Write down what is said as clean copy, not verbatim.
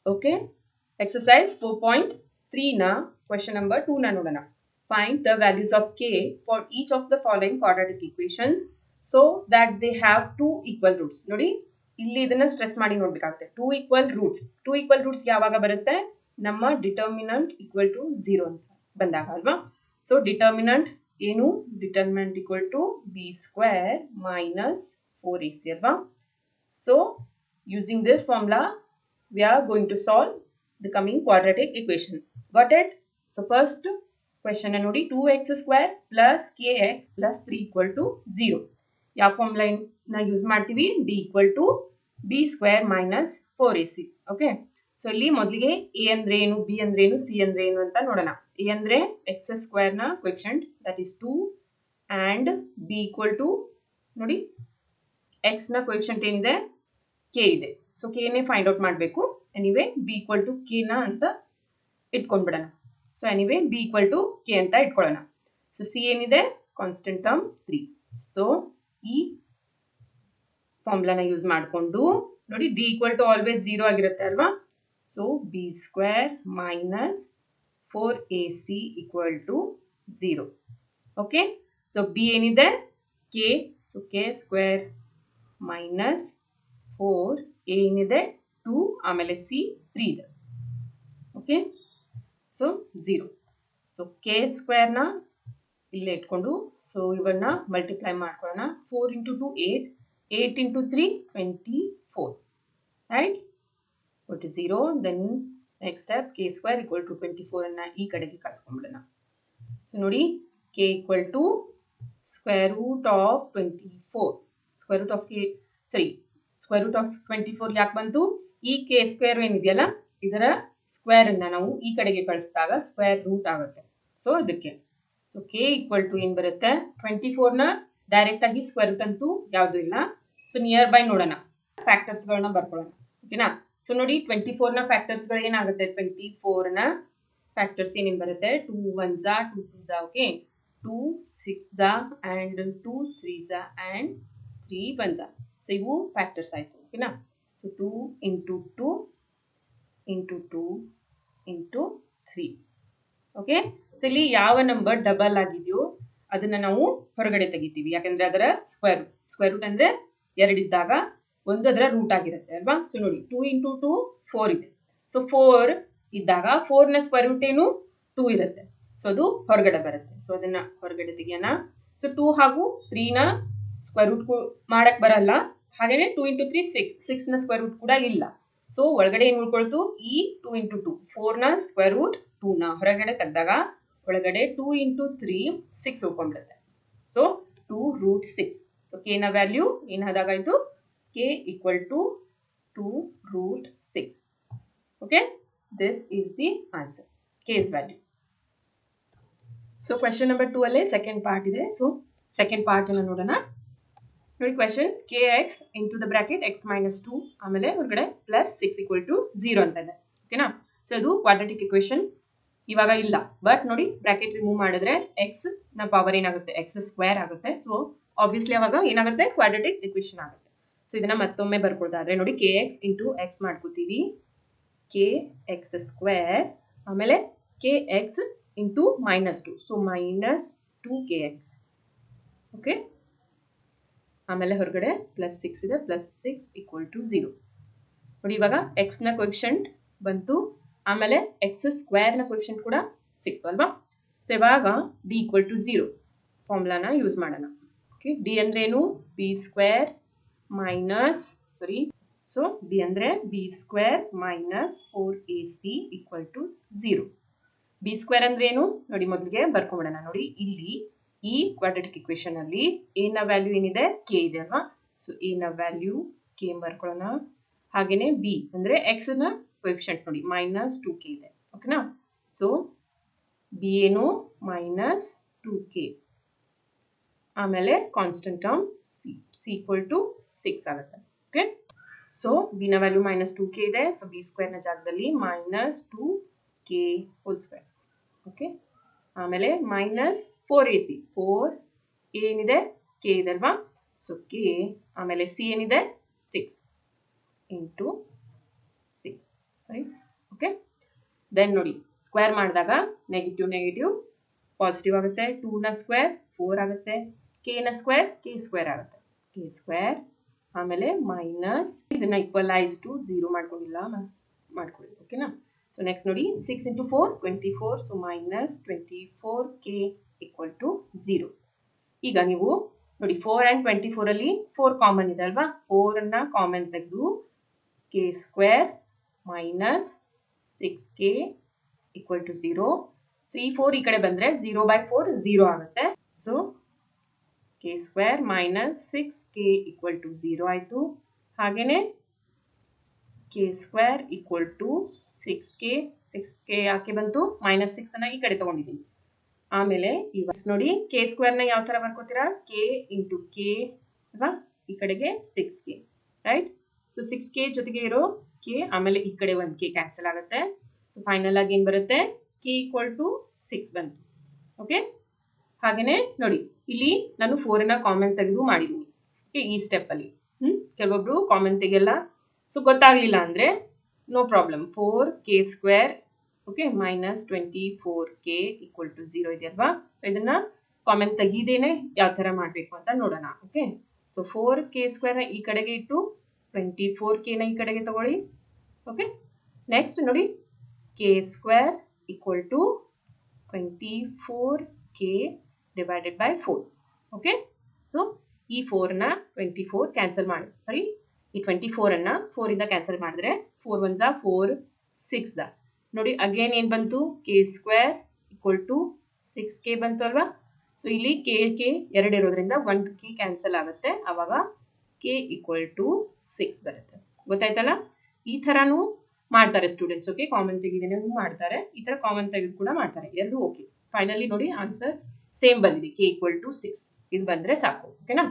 Okay, exercise 4.3 ನ question number 2 ನ ನೋಡೋಣ. Find the values of K for each of the following quadratic equations so that they have two equal roots. ನೋಡಿ, ಇಲ್ಲಿ ಇದನ್ನ stress ಮಾಡಿ ನೋಡ್ಬೇಕಾಗುತ್ತೆ. Two equal roots ಯಾವಾಗ ಬರುತ್ತೆ? ನಮ್ಮ ಡಿಟರ್ಮಿನೆಂಟ್ ಈಕ್ವಲ್ ಟು 0 ಅಂತ ಬಂದಾಗ ಅಲ್ವಾ. ಸೊ ಡಿಟರ್ಮಿನೆಂಟ್ ಏನು? Determinant equal to b square minus 4ac ಅಲ್ವಾ. So using this formula we are going to solve the coming quadratic equations. Got it? So first question ನೋಡಿ, 2x square plus kx plus 3 equal to 0. ಯಾವ formula ನ use ಮಾಡ್ತೀವಿ? d equal to b square minus 4ac. Okay, so ಇಲ್ಲಿ ಮೊದಲಿಗೆ a ಅಂದ್ರೆ ಏನು, b ಅಂದ್ರೆ ಏನು, c ಅಂದ್ರೆ ಏನು ಅಂತ ನೋಡೋಣ. a ಅಂದ್ರೆ x square ನ coefficient, that is 2, and b equal to ನೋಡಿ x ನ ಕೋಎಫಿಷಿಯಂಟ್ ಏನಿದೆ? k ಇದೆ. ಸೊ k ನೇ ಫೈಂಡ್ ಔಟ್ ಮಾಡಬೇಕು. Anyway b equal to k ನ ಅಂತ ಇಟ್ಕೊಂಡ್ಬಿಡೋಣ. So anyway b equal to k ಅಂತ ಇಟ್ಕೊಳ್ಳೋಣ. ಸೊ c ಏನಿದೆ? Constant term 3. ಸೊ ಈ ಫಾರ್ಮುಲಾನ ಯೂಸ್ ಮಾಡಿಕೊಂಡು ನೋಡಿ, d ಈಕ್ವಲ್ ಟು ಆಲ್ವೇಸ್ 0 ಆಗಿರುತ್ತೆ ಅಲ್ವಾ. So b square minus 4ac equal to 0. Okay, so b ಏನಿದೆ? k. So k square minus 4, a ಏನಿದೆ 2, ಆಮೇಲೆ c 3 ಇದೆ. Okay, so 0. ಸೊ ಕೆ ಸ್ಕ್ವೇರ್ನ ಇಲ್ಲೇ ಇಟ್ಕೊಂಡು ಸೊ ಇವನ್ನ ಮಲ್ಟಿಪ್ಲೈ ಮಾಡ್ಕೊಳ್ಳೋಣ. 4 into 2 8, 8 into 3 24, right? Equal to 0. Then next step k square equal to 24 ಅನ್ನ ಈ ಕಡೆಗೆ ಕಳ್ಸ್ಕೊಂಡ್ಬಿಡೋಣ. ಸೊ ನೋಡಿ, k equal to square root of 24, square root of k ಸರಿ ಸ್ಕ್ವೇರ್ ರೂಟ್ ಆಫ್ 24 ಯಾಕೆ ಬಂತು? ಈ ಕೆ ಸ್ಕ್ವೇರ್ ಏನಿದೆಯಲ್ಲ ಇದರ ಸ್ಕ್ವೇರ್ ಅನ್ನ ನಾವು ಈ ಕಡೆಗೆ ಕಳಿಸಿದಾಗ ಸ್ಕ್ವೇರ್ ರೂಟ್ ಆಗುತ್ತೆ. ಸೊ ಅದಕ್ಕೆ ಸೊ ಕೆ ಈಕ್ವಲ್ ಟು ಏನ್ ಬರುತ್ತೆ? 24 ನ ಡೈರೆಕ್ಟ್ ಆಗಿ ಸ್ಕ್ವೇರ್ ರೂಟ್ ಅಂತೂ ಯಾವುದು ಇಲ್ಲ. ಸೊ ನಿಯರ್ ಬೈ ನೋಡೋಣ, ಫ್ಯಾಕ್ಟರ್ಸ್ ಗಳನ್ನ ಬರ್ಕೊಳ್ಳೋಣ. ಓಕೆನಾ? ಸೊ ನೋಡಿ, 24 ನ ಫ್ಯಾಕ್ಟರ್ಸ್ ಗಳು ಏನಾಗುತ್ತೆ? 24 ನ ಫ್ಯಾಕ್ಟರ್ಸ್ ಏನೇನ್ ಬರುತ್ತೆ? 2 1s 2 2s. Okay, 2 6s and 2 3s and 3 1s. So ಇವು ಫ್ಯಾಕ್ಟರ್ಸ್ ಆಯ್ತು. ಓಕೆನಾ? So 2 into 2 into 2 into 3. Okay, so ಇಲ್ಲಿ ಯಾವ ನಂಬರ್ ಡಬಲ್ ಆಗಿದೆಯೋ ಅದನ್ನ ನಾವು ಹೊರಗಡೆ ತೆಗಿತೀವಿ. ಯಾಕಂದ್ರೆ ಅದರ ಸ್ಕ್ವೇರ್ ರೂಟ್ ಅಂದ್ರೆ 2 ಇದ್ದಾಗ ಒಂದು ಅದರ ರೂಟ್ ಆಗಿರುತ್ತೆ ಅಲ್ವಾ. ಸೊ ನೋಡಿ, 2 ಇಂಟು 2 4 ಇದೆ. ಸೊ 4 ಇದ್ದಾಗ 4 ನ ಸ್ಕ್ವೇರ್ ರೂಟ್ ಏನು? 2 ಇರುತ್ತೆ. ಸೊ ಅದು ಹೊರಗಡೆ ಬರುತ್ತೆ. ಸೊ ಅದನ್ನ ಹೊರಗಡೆ ತೆಗಿಯೋಣ. ಸೊ 2 ಹಾಗೂ 3 ನ ಸ್ಕ್ವೇರ್ ರೂಟ್ ಮಾಡಕ್ ಬರಲ್ಲ. ಹಾಗೇನೆ 2 ಇಂಟು 3 6 ನ ಸ್ಕ್ವೇರ್ ರೂಟ್ ಕೂಡ ಇಲ್ಲ. ಸೊ ಒಳಗಡೆ ಏನ್ ಉಳ್ಕೊಳ್ತು? ಈ 2 ಇಂಟು 2 4 ನ ಸ್ಕ್ವೇರ್ ರೂಟ್ 2 ನ ಹೊರಗಡೆ ತೆಗೆದಾಗ ಒಳಗಡೆ 2 ಇಂಟು 3 6 ಉಳ್ಕೊಂಡ್ಬಿಡುತ್ತೆ. So 2 root 6. ಸೊ ಕೆ ನ ವ್ಯಾಲ್ಯೂ ಏನಾದಾಗಾಯ್ತು? K equal to 2 root 6. Okay, this is the answer, K's value. So question number 2 ಅಲ್ಲೇ ಸೆಕೆಂಡ್ ಪಾರ್ಟ್ ಇದೆ. ಸೊ ಸೆಕೆಂಡ್ ಪಾರ್ಟ್ ಅನ್ನು ನೋಡೋಣ. ನೋಡಿ, question K X into the bracket X minus 2 ಆಮೇಲೆ ಹೊರಗಡೆ plus 6 equal to 0 ಅಂತ ಇದೆ. ಓಕೆನಾ? ಸೊ ಅದು ಕ್ವಾಡ್ರಾಟಿಕ್ ಇಕ್ವೇಶನ್ ಇವಾಗ ಇಲ್ಲ. ಬಟ್ ನೋಡಿ, ಬ್ರಾಕೆಟ್ ರಿಮೂವ್ ಮಾಡಿದ್ರೆ ಎಕ್ಸ್ ನ ಪವರ್ ಏನಾಗುತ್ತೆ? ಎಕ್ಸ್ ಸ್ಕ್ವೇರ್ ಆಗುತ್ತೆ. ಸೊ ಆಬ್ವಿಯಸ್ಲಿ ಅವಾಗ ಏನಾಗುತ್ತೆ? ಕ್ವಾಡ್ರಾಟಿಕ್ ಇಕ್ವೇಶನ್ ಆಗುತ್ತೆ. ಸೊ ಇದನ್ನ ಮತ್ತೊಮ್ಮೆ ಬರ್ಕೊಳ್ತಾದ್ರೆ ನೋಡಿ, ಕೆ ಎಕ್ಸ್ ಇಂಟು ಎಕ್ಸ್ ಮಾಡ್ಕೋತೀವಿ. ಕೆ ಎಕ್ಸ್ ಸ್ಕ್ವೇರ್ ಆಮೇಲೆ k X into minus 2, so minus 2 k x. Okay, ಆಮೇಲೆ ಹೊರಗಡೆ ಪ್ಲಸ್ 6 ಇದೆ. Plus 6 equal to 0. ನೋಡಿ, ಇವಾಗ ಎಕ್ಸ್ ನ ಕೋಎಫಿಷಿಯಂಟ್ ಬಂತು, ಆಮೇಲೆ ಎಕ್ಸ್ ಸ್ಕ್ವೇರ್ ನ ಕೋಎಫಿಷಿಯಂಟ್ ಕೂಡ ಸಿಕ್ತು ಅಲ್ವಾ. ಸೊ ಇವಾಗ ಡಿ ಈಕ್ವಲ್ ಟು 0 ಫಾರ್ಮುಲಾನ ಯೂಸ್ ಮಾಡೋಣ. ಓಕೆ, ಡಿ ಅಂದ್ರೆ ಏನು? B square minus so D ಅಂದ್ರೆ B square minus 4ac equal to 0. B square ಅಂದ್ರೆ ಏನು? ನೋಡಿ, ಮೊದಲಿಗೆ ಬರ್ಕೊಂಡ್ಬಿಡೋಣ. ನೋಡಿ, ಇಲ್ಲಿ ಈ ಕ್ವಾಡ್ರಾಟಿಕ್ ಇಕ್ವೇಶನ್ ಅಲ್ಲಿ ಎ ನ ವ್ಯಾಲ್ಯೂ ಏನಿದೆ? ಕೆ ಇದೆ ಅಲ್ವಾ. ಸೊ ಎ ನ ವ್ಯಾಲ್ಯೂ ಕೆ ಬರ್ಕೊಳ್ಳೋಣ. ಹಾಗೇನೆ ಬಿ ಅಂದ್ರೆ ಎಕ್ಸ್ ನ ಕೋಎಫಿಷಿಯಂಟ್ ನೋಡಿ ಮೈನಸ್ 2k ಇದೆ. ಓಕೆನಾ? ಸೊ ಬಿ ಏನು? Minus 2k. ಆಮೇಲೆ constant term c equal to 6 ಆಗುತ್ತೆ. ಓಕೆ, ಸೊ ಬಿ ನ ವ್ಯಾಲ್ಯೂ ಮೈನಸ್ 2k ಇದೆ. ಸೊ ಬಿ ಸ್ಕ್ವೇರ್ ನ ಜಾಗದಲ್ಲಿ minus 2k whole square. Okay, ಆಮೇಲೆ ಮೈನಸ್ 4ac. 4 ಏನಿದೆ? ಕೆ ಇದೆ ಅಲ್ವಾ. ಸೊ ಕೆ ಆಮೇಲೆ ಸಿ ಏನಿದೆ? 6 ಇಂಟು 6. Sorry okay. ದೆನ್ ನೋಡಿ ಸ್ಕ್ವೇರ್ ಮಾಡಿದಾಗ ನೆಗೆಟಿವ್ ನೆಗೆಟಿವ್ ಪಾಸಿಟಿವ್ ಆಗುತ್ತೆ, 2ನ ಸ್ಕ್ವೇರ್ 4 ಆಗುತ್ತೆ, ಕೆನ ಸ್ಕ್ವೇರ್ ಕೆ ಸ್ಕ್ವೇರ್ ಆಗುತ್ತೆ, ಕೆ ಸ್ಕ್ವೇರ್ ಆಮೇಲೆ ಮೈನಸ್ ಇದನ್ನ ಈಕ್ವಲೈಸ್ ಟು 0 ಮಾಡ್ಕೊಂಡಿಲ್ಲ ಮಾಡ್ಕೊಳ್ಳಿ ಓಕೆನಾ. ಸೊ ನೆಕ್ಸ್ಟ್ ನೋಡಿ 6 into 4 24, so minus 24k equal to 0. ಈಗ ನೀವು ನೋಡಿ 4 ಆ್ಯಂಡ್ 24 ಅಲ್ಲಿ 4 ಕಾಮನ್ ಇದೆ ಅಲ್ವಾ, 4ಅನ್ನ ಕಾಮನ್ ತೆಗೆದು k square minus 6k equal to 0. So ಈ 4 ಈ ಕಡೆ ಬಂದರೆ 0/4 0 ಆಗುತ್ತೆ. So k square minus 6k equal to 0 ಆಯಿತು. ಹಾಗೆಯೇ K square equal to 6k ಯಾಕೆ ಬಂತು, ಮೈನಸ್ 6ಅನ್ನು ಈ ಕಡೆ ತೊಗೊಂಡಿದ್ದೀನಿ. ಆಮೇಲೆ ಇವಾಗ ನೋಡಿ ಕೆ ಸ್ಕ್ವೇರ್ನ ಯಾವ ಥರ ಬರ್ಕೋತೀರಾ, ಕೆ ಇಂಟು ಕೆ ಅಲ್ವಾ, ಈ ಕಡೆಗೆ 6k ರೈಟ್. ಸೊ 6k ಜೊತೆಗೆ ಇರೋ ಕೆ ಆಮೇಲೆ ಈ ಕಡೆ ಒಂದು ಕೆ ಕ್ಯಾನ್ಸಲ್ ಆಗುತ್ತೆ. ಸೊ ಫೈನಲ್ ಆಗಿ ಏನು ಬರುತ್ತೆ, ಕೆ ಈಕ್ವಲ್ ಟು 6 ಬಂತು ಓಕೆ. ಹಾಗೆಯೇ ನೋಡಿ ಇಲ್ಲಿ ನಾನು 4ಅನ್ನ ಕಾಮನ್ ತೆಗೆದು ಮಾಡಿದ್ದೀನಿ ಓಕೆ ಈ ಸ್ಟೆಪ್ಪಲ್ಲಿ. ಕೆಲವೊಬ್ರು ಕಾಮನ್ ತೆಗೆಯಲ್ಲ, ಸೊ ಗೊತ್ತಾಗಲಿಲ್ಲ ಅಂದರೆ no problem, 4k square okay minus 24k equal to 0 ಇದೆ ಅಲ್ವಾ. ಸೊ ಇದನ್ನು ಕಾಮನ್ ತೆಗೀದೇನೆ ಯಾವ ಥರ ಮಾಡಬೇಕು ಅಂತ ನೋಡೋಣ ಓಕೆ. ಸೊ 4k ಸ್ಕ್ವೇರ್ನ ಈ ಕಡೆಗೆ ಇಟ್ಟು 24kನ ಈ ಕಡೆಗೆ ತಗೊಳ್ಳಿ ಓಕೆ. ನೆಕ್ಸ್ಟ್ ನೋಡಿ k square equal to 24k divided by 4 okay. So ಈ 4ನ 24 ಕ್ಯಾನ್ಸಲ್ ಮಾಡಿ, ಸಾರಿ ಈ 24ಅನ್ನು 4ಇಂದ ಕ್ಯಾನ್ಸಲ್ ಮಾಡಿದ್ರೆ 4 1 4 6 ನೋಡಿ ಅಗೇನ್ ಏನು ಬಂತು, K square equal to 6k ಬಂತು ಅಲ್ವಾ. ಸೊ ಇಲ್ಲಿ ಕೆ ಎರಡು ಇರೋದ್ರಿಂದ 1k ಕ್ಯಾನ್ಸಲ್ ಆಗುತ್ತೆ, ಆವಾಗ ಕೆ ಈಕ್ವಲ್ ಟು 6 ಬರುತ್ತೆ. ಗೊತ್ತಾಯ್ತಲ್ಲ, ಈ ಥರನೂ ಮಾಡ್ತಾರೆ ಸ್ಟೂಡೆಂಟ್ಸ್ ಓಕೆ. ಕಾಮನ್ ತೆಗೆದೇನೆ ಮಾಡ್ತಾರೆ, ಈ ಥರ ಕಾಮನ್ ತೆಗೆದು ಕೂಡ ಮಾಡ್ತಾರೆ, ಎರಡು ಓಕೆ. ಫೈನಲಿ ನೋಡಿ ಆನ್ಸರ್ ಸೇಮ್ ಬಂದಿದೆ, ಕೆ ಈಕ್ವಲ್ ಟು 6 ಇದು ಬಂದರೆ ಸಾಕು ಓಕೆನಾ.